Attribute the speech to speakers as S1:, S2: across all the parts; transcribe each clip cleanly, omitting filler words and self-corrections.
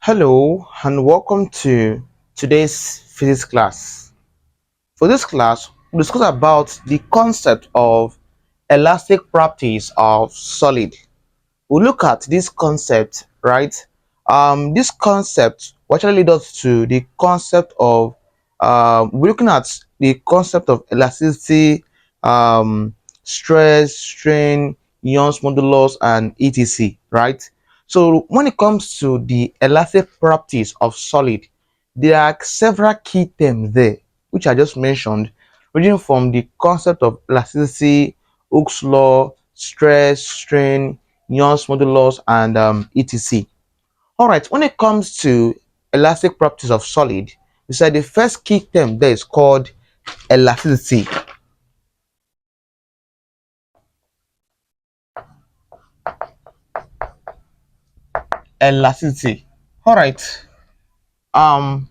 S1: Hello and welcome to today's physics class. For this class, we'll discuss about the concept of elastic properties of solid. We'll look at this concept, right? This concept will actually lead us to the concept of we're looking at the concept of elasticity, um, stress, strain, Young's modulus, and etc. Right? So when it comes to the elastic properties of solid, there are several key terms there, which I just mentioned, ranging from the concept of elasticity, Hooke's law, stress, strain, Young's modulus, and etc. All right, when it comes to elastic properties of solid, we said the first key term there is called elasticity. Elasticity. All right. Um,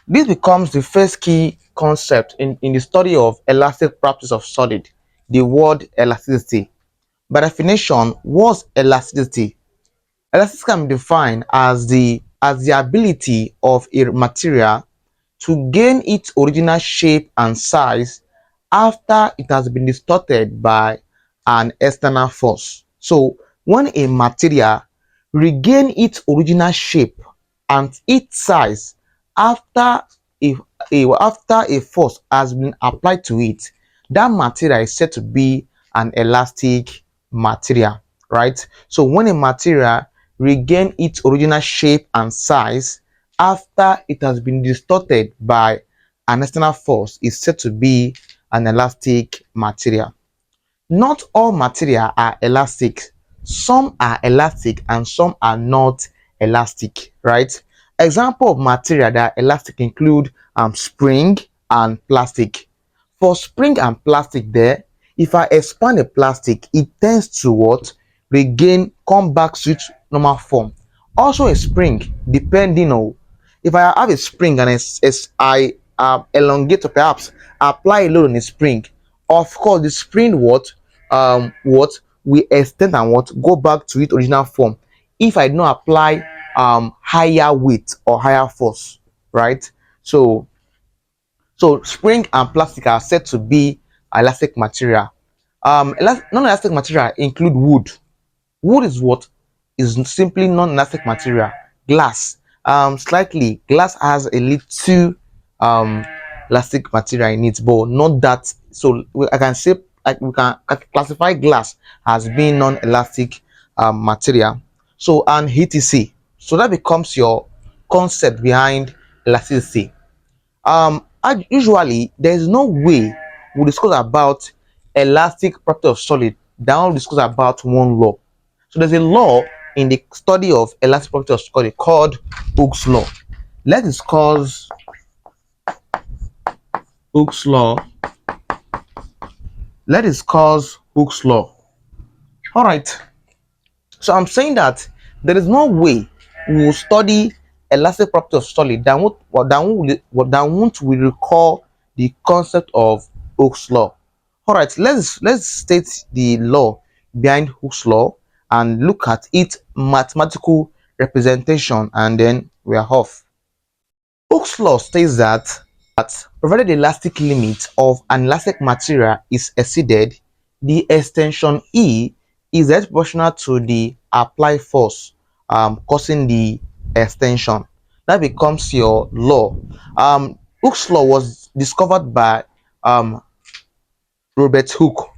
S1: this becomes the first key concept in the study of elastic properties of solid. The word elasticity. By definition, what's elasticity? Elasticity can be defined as the ability of a material to gain its original shape and size after it has been distorted by an external force. So when a material regain its original shape and its size after a force has been applied to it, that material is said to be an elastic material, right? So when a material regain its original shape and size after it has been distorted by an external force, is said to be an elastic material. Not all material are elastic. Some are elastic and some are not elastic, right? Example of material that are elastic include spring and plastic. For spring and plastic there, if I expand a plastic, it tends to what? Come back to its normal form. Also a spring, depending on if I have a spring and I elongate or perhaps apply a load on a spring, of course the spring what will extend and what go back to its original form if I do not apply higher weight or higher force, right? So spring and plastic are said to be elastic material. Non-elastic material include wood. Wood is what? Is simply non-elastic material. Glass. Slightly, glass has a little um elastic material in it, but not that. So I can say, like, we can classify glass as being non-elastic material. So and etc. So that becomes your concept behind elasticity. Usually there is no way we discuss about elastic property of solid than we discuss about one law. So there's a law in the study of elastic property of solid called Hooke's law. Let's discuss Hooke's law. Let's discuss Hooke's law. All right. So I'm saying that there is no way we will study elastic property of solid than won't we recall the concept of Hooke's law. All right, let's state the law behind Hooke's law and look at its mathematical representation, and then we are off. Hooke's law states that provided the elastic limit of an elastic material is exceeded, the extension E is proportional to the applied force causing the extension. That becomes your law. Hooke's law was discovered by um, Robert Hooke,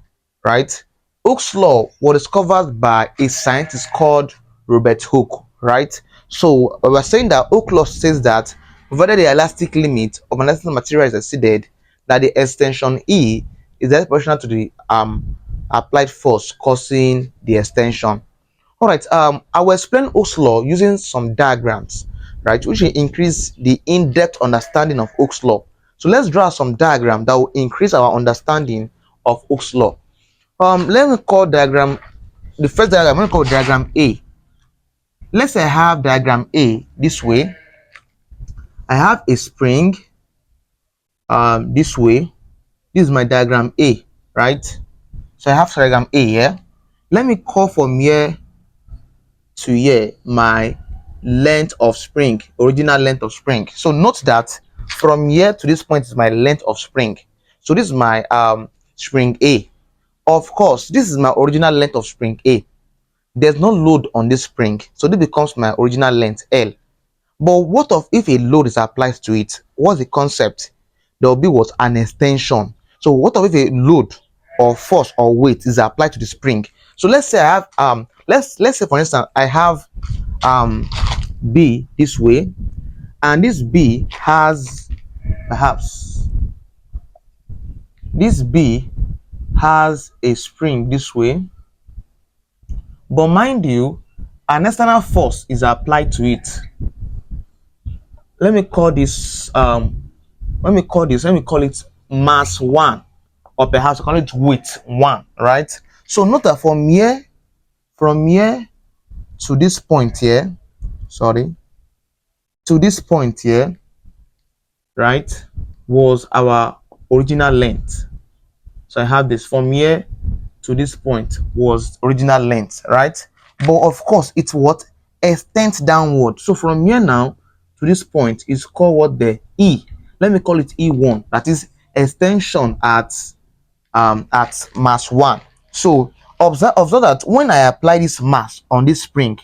S1: right? Hooke's law was discovered by a scientist called Robert Hooke, right? So we're saying that Hooke's law says that provided the elastic limit of an elastic material is exceeded, that the extension E is proportional to the applied force causing the extension. All right, I will explain Hooke's law using some diagrams, right, which will increase the in-depth understanding of Hooke's law. So let's draw some diagram that will increase our understanding of Hooke's law. Let me call diagram the first diagram. I'm going to call diagram A. Let's say I have diagram A this way. I have a spring this way. This is my diagram A, right? So I have diagram A here. Let me call from here to here my length of spring, original length of spring. So note that from here to this point is my length of spring. So this is my spring A. Of course, this is my original length of spring A. There's no load on this spring, so this becomes my original length L. But what of if a load is applied to it? What's the concept? There will be what? An extension. So what of if a load or force or weight is applied to the spring? So let's say I have let's say for instance I have B this way, and this B has perhaps this B has a spring this way, but mind you, an external force is applied to it. Let me call this let me call it mass 1, or perhaps I call it weight 1, right? So note that from here to this point here, sorry, to this point here, right, was our original length. So I have this from here to this point was original length, right? But of course it's what? Extends downward. So from here now to this point is called what? The E. Let me call it E1. That is extension at mass 1. So observe that when I apply this mass on this spring,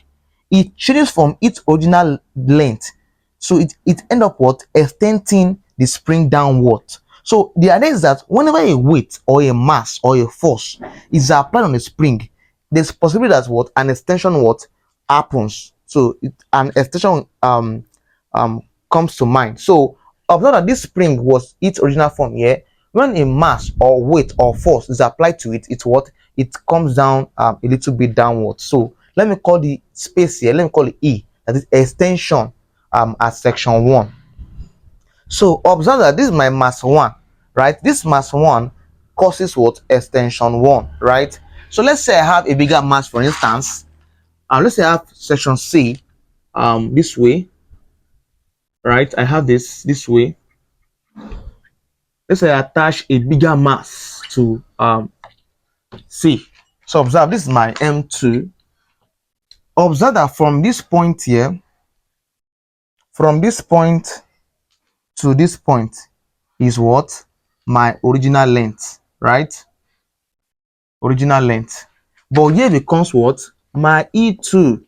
S1: it changes from its original length, so it end up what? Extending the spring downward. So the idea is that whenever a weight or a mass or a force is applied on a spring, there's possibility that what? An extension what? Happens. So an extension comes to mind. So observe that this spring was its original form here. When a mass or weight or force is applied to it, it's what? It comes down a little bit downward. So let me call the space here, let me call it E, that is extension at section 1. So observe that this is my mass 1, right? This mass 1 causes what? Extension 1, right? So let's say I have a bigger mass, for instance, let's say I have section C this way, right? I have this way. Let's say I attach a bigger mass to C. So observe this is my M2. Observe that from this point here, from this point to this point is what? My original length, right? Original length. But here becomes what? My E2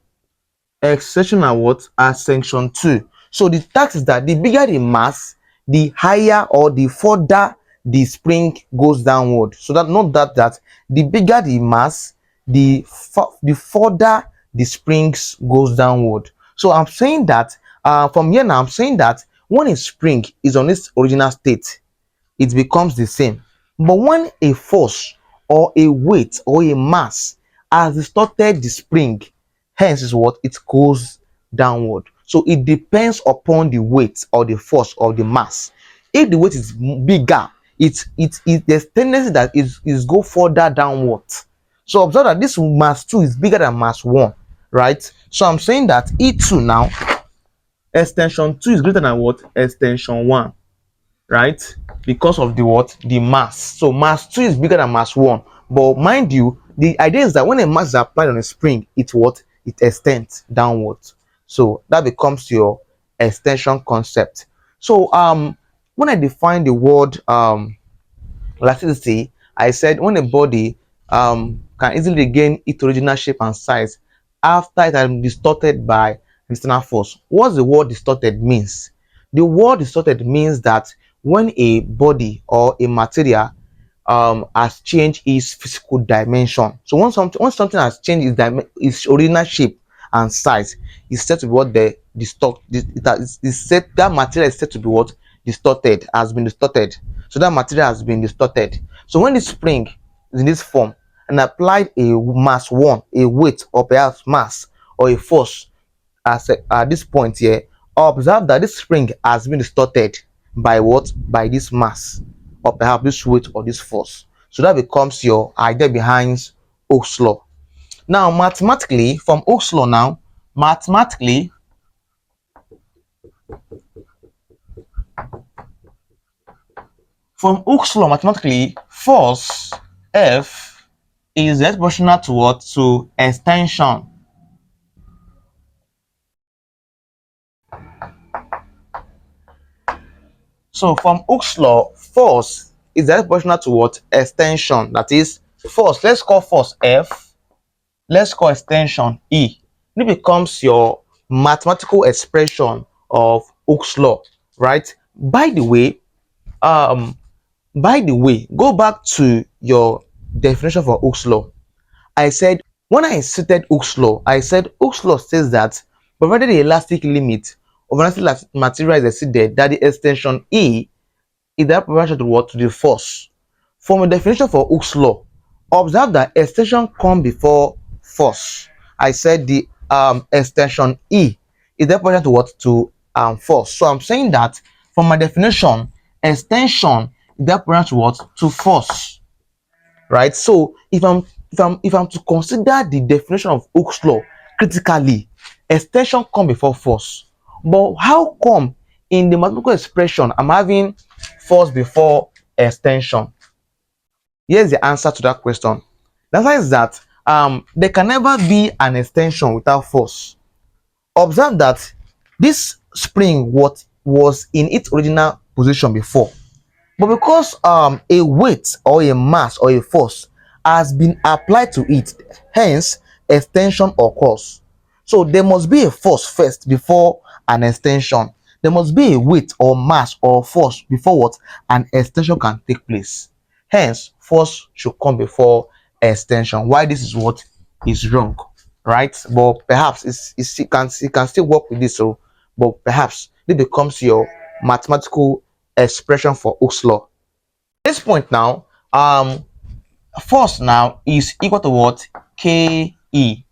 S1: exceptional what? At section 2. So the task is that the bigger the mass, the higher or the further the spring goes downward. So that not that the bigger the mass, the further the springs goes downward. So I'm saying that from here now I'm saying that when a spring is on its original state, it becomes the same. But when a force or a weight or a mass has distorted the spring, hence is what? It goes downward. So it depends upon the weight or the force or the mass. If the weight is bigger, there's tendency that it go further downward. So observe that this mass 2 is bigger than mass 1, right? So I'm saying that E2 now, extension 2 is greater than what? Extension 1, right? Because of the what? The mass. So mass 2 is bigger than mass 1. But mind you, the idea is that when a mass is applied on a spring, it what? It extends downwards. So that becomes your extension concept. So when I define the word elasticity, I said when a body can easily regain its original shape and size after it has been distorted by external force. What the word distorted means? The word distorted means that when a body or a material has changed its physical dimension. So when something has changed its original shape and size, it's said to be what? The distort. That material is said to be what? Distorted, has been distorted. So that material has been distorted. So when this spring is in this form and applied a mass 1, a weight or perhaps mass or a force at this point here, observe that this spring has been distorted by what? By this mass or perhaps this weight or this force. So that becomes your idea behind Oakes law. Now mathematically, from Oakes law now, mathematically force F is proportional to what? To extension. So from Hooke's law, force is directly proportional to what? Extension. That is force. Let's call force F. Let's call extension E. It becomes your mathematical expression of Hooke's law, right? Um, by the way, go back to your definition for Hooke's law. I said when I cited Hooke's law, I said Hooke's law says that provided the elastic limit of an elastic material is exceeded, that the extension E is that proportional to what? To the force. From a definition for Hooke's law, observe that extension comes before force. I said the extension E is that proportional to what? To force. So I'm saying that from my definition, extension is that proportional to what? To force, right? So if I'm to consider the definition of Hooke's law critically, extension come before force. But how come in the mathematical expression I'm having force before extension? Here's the answer to that question. The answer is that there can never be an extension without force. Observe that this spring what was in its original position before, but because a weight or a mass or a force has been applied to it, hence extension occurs. So there must be a force first before an extension. There must be a weight or mass or force before what? An extension can take place. Hence, force should come before extension. Why this is what is wrong, right? But perhaps it can still work with this. So, but perhaps it becomes your mathematical expression for Hooke's law. This point now, force now is equal to what? Ke.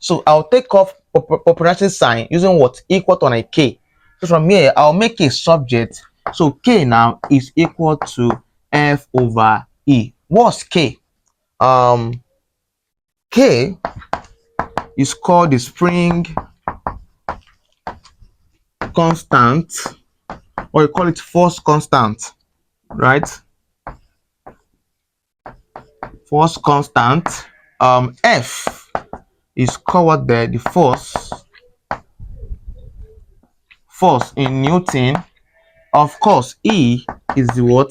S1: So I'll take off proportionality sign using what? Equal to and a K. So from here, I'll make a subject. So K now is equal to F over E. What's K? K is called the spring constant, or you call it force constant, right? Force constant. F is called the force in Newton. Of course, E is the what?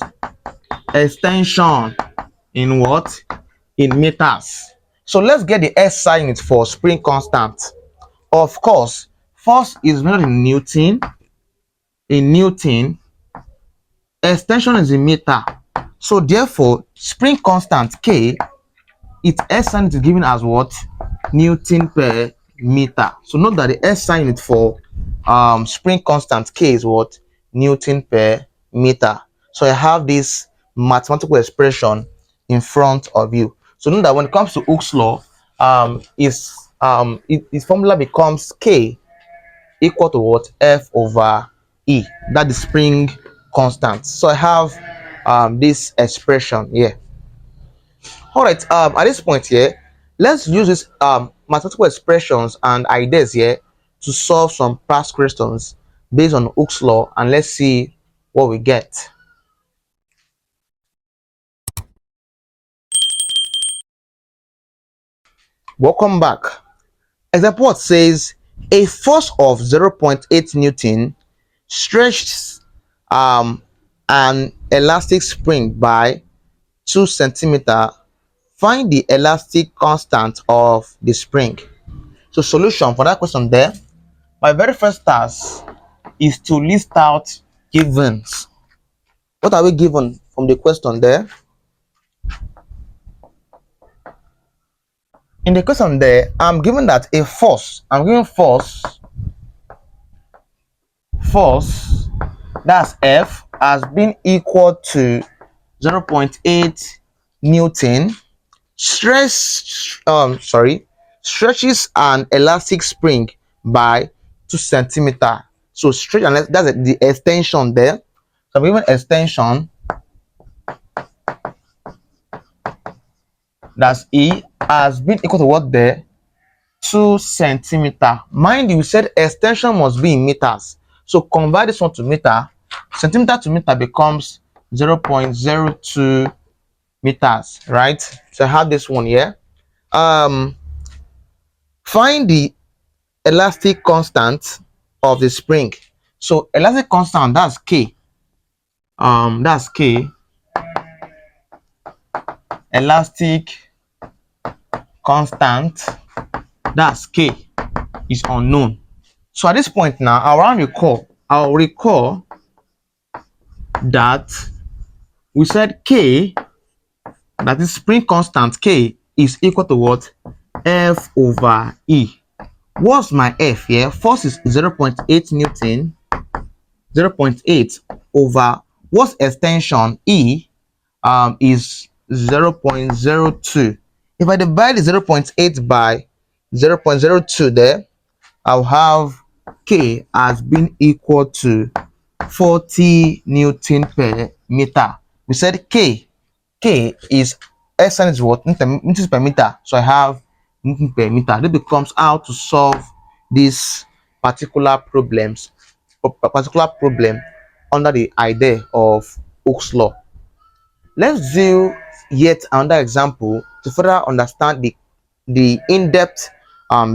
S1: Extension in what? In meters. So let's get the SI unit for spring constant. Of course, force is measured in Newton. In Newton, extension is in meter. So therefore, spring constant K, its SI unit is given as what? Newton per meter. So note that the SI unit for spring constant K is what? Newton per meter. So I have this mathematical expression in front of you. So note that when it comes to Hooke's law, its formula becomes K equal to what? F over E. That is spring constant. So I have this expression here. All right, at this point here, let's use this mathematical expressions and ideas here to solve some past questions based on Hooke's law, and let's see what we get. Welcome back. Example what says a force of 0.8 Newton stretched an elastic spring by 2 centimeter. Find the elastic constant of the spring. So solution for that question there, my very first task is to list out givens. What are we given from the question there? In the question there, I'm given that a force, I'm given force, that's F, has been equal to 0.8 Newton, stretches an elastic spring by 2 centimeter. So stretch, and that's the extension there. So I'm given extension, that's E, has been equal to what there? 2 centimeter. Mind you, we said extension must be in meters. So convert this one to meter. Centimeter to meter becomes 0.02 meters, right? So I have this one here. Find the elastic constant of the spring. So elastic constant, that's K. that's K. Elastic constant, that's K, is unknown. So at this point now, I'll recall that we said K, that is spring constant K, is equal to what? F over E. What's my F here? Force is 0.8 Newton, 0.8 over what's extension E is 0.02. If I divide the 0.8 by 0.02 there, I'll have K as being equal to 40 Newton per meter. We said K is SN is what? Newton per meter. So I have Newton per meter. This becomes how to solve this particular problem under the idea of Hooke's law. Let's do yet another example to further understand the in-depth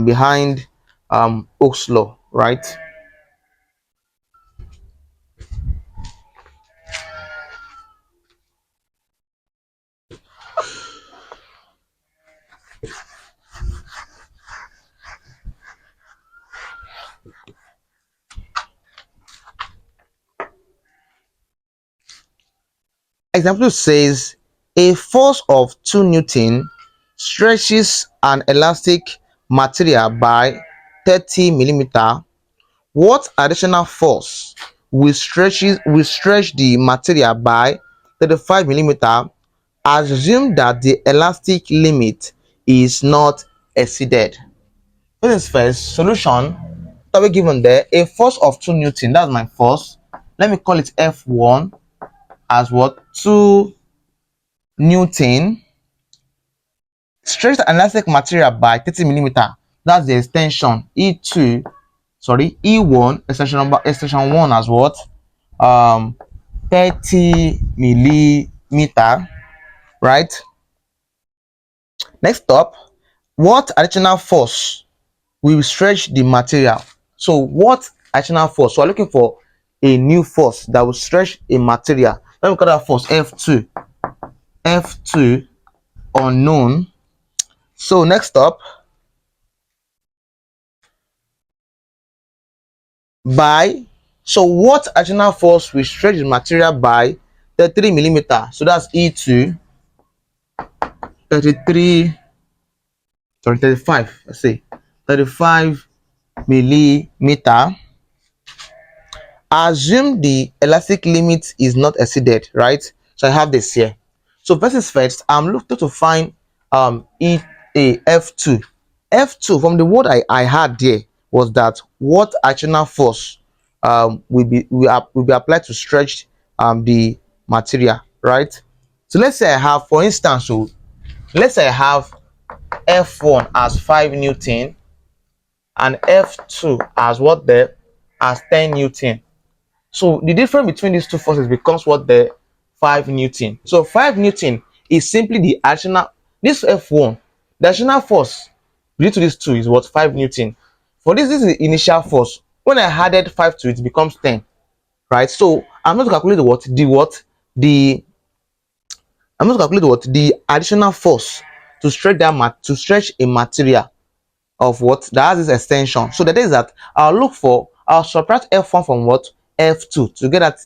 S1: behind Hooke's law, right? Example says a force of 2 Newton stretches an elastic material by 30 millimeter. What additional force will stretch the material by 35 millimeter? Assume that the elastic limit is not exceeded. This is first solution that we given there. A force of 2 Newton, that's my force. Let me call it F1 as what? 2 Newton stretched an elastic material by 30 millimeter. That's the extension E1 extension 1 as what? 30 millimeter, right? Next up, what additional force will stretch the material? So what additional force? So we're looking for a new force that will stretch a material. Let me call that force F2. F2 unknown. So next up, by, so what additional force will stretch the material by 33 millimeter? So that's E2, 33, sorry, 35, let's say 35 millimeter. Assume the elastic limit is not exceeded, right? So I have this here. So first is first, I'm looking to find F2. F2 from the word I had there was that what additional force will be applied to stretch the material, right? So let's say I have, for instance, so let's say I have F1 as 5 Newton and F2 as what there, as 10 Newton. So the difference between these two forces becomes what? The 5 Newton. So 5 Newton is simply the additional, this F1, the additional force due to these two is what? 5 Newton. For this is the initial force. When I added 5 to it, it becomes 10, right? So I'm going to calculate the I'm going to calculate the additional force to stretch a material of what that has this extension. So that is that I'll subtract F1 from what? F2 to get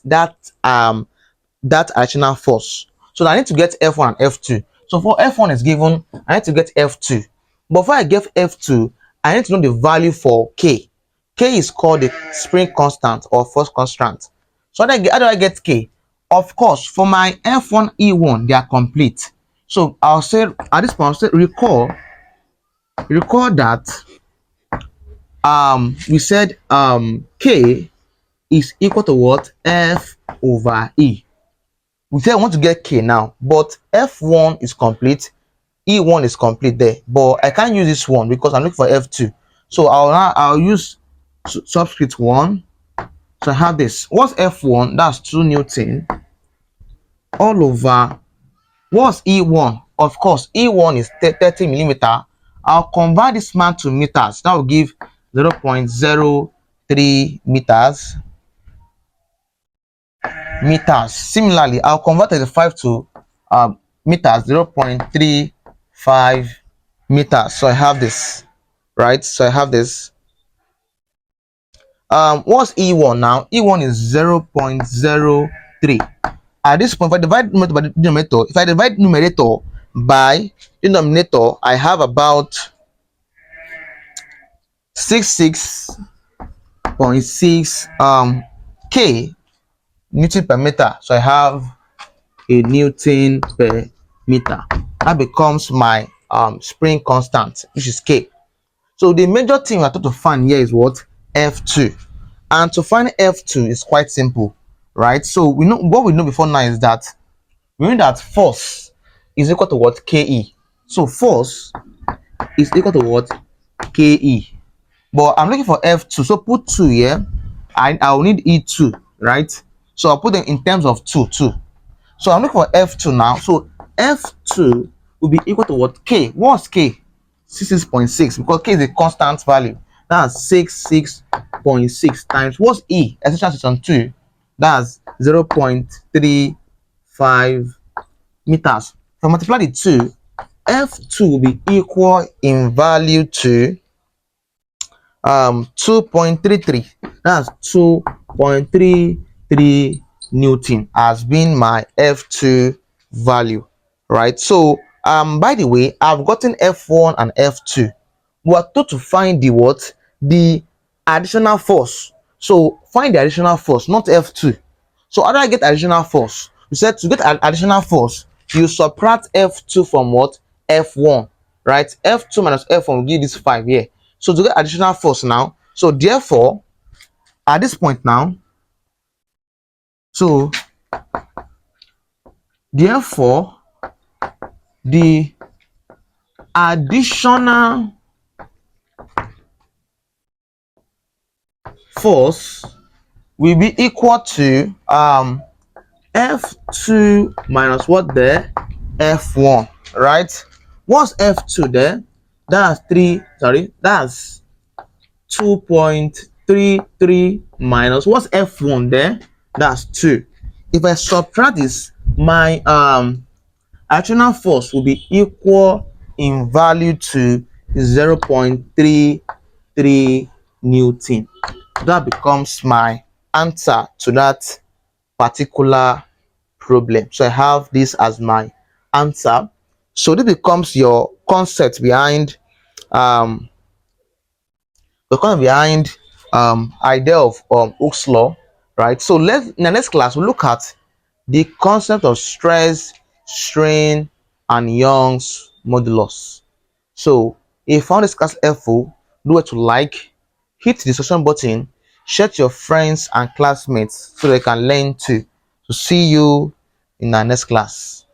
S1: that additional force. So I need to get F1 and F2. So for F1 is given, I need to get F2. But before I get F2, I need to know the value for K. K is called the spring constant or force constant. So how do I get K? Of course, for my F1 E1, they are complete. So I'll say at this point, I'll say recall that we said K is equal to what? F over E. We say I want to get K now, but F1 is complete, E1 is complete there, but I can't use this one because I'm looking for F2. So I'll use subscript 1. So I have this. What's F1? That's 2 Newton all over, what's E1? Of course, E1 is 30 millimeter. I'll convert this man to meters. That will give 0.03 meters. meters. Similarly, I'll convert 35 to meters, 0.35 meters. So I have this, right? So I have this. What's E1 now? E1 is 0.03. At this point, if I divide numerator by the denominator, if I divide numerator by denominator, I have about 66.6 K Newton per meter. So I have a Newton per meter. That becomes my spring constant, which is K. So the major thing we're trying to find here is what? F2. And to find F2 is quite simple, right? So we know what we know before now is that we know that force is equal to what? Ke. So force is equal to what? Ke. But I'm looking for F2, so put 2 here. I'll need E2, right? So I'll put them in terms of 2. So I'm looking for F2 now. So F2 will be equal to what? K. What's K? 66.6, because K is a constant value. That's 66.6 times what's E? Essential section 2. That's 0.35 meters. If I multiply the 2, F2 will be equal in value to 2.33. That's 2.33 Newton has been my F2 value, right? So by the way, I've gotten F1 and F2. We are told to find the what? The additional force. So find the additional force, not F2. So how do I get additional force? We said to get additional force, you subtract F2 from what? F1, right? F2 minus F1 will give this 5 here. So to get additional force now, so therefore, at this point now, so therefore, the additional force will be equal to F2 minus what there? F1, right? What's F2 there? That's 3, sorry, that's 2.33 minus what's F1 there? That's 2. If I subtract this, my additional force will be equal in value to 0.33 Newton. That becomes my answer to that particular problem. So I have this as my answer. So this becomes your concept behind idea of Hooke's law, right? So let's in the next class we'll look at the concept of stress, strain, and Young's modulus. So if you found this class helpful, do it to like, hit the subscription button, share to your friends and classmates so they can learn too. To see you in our next class.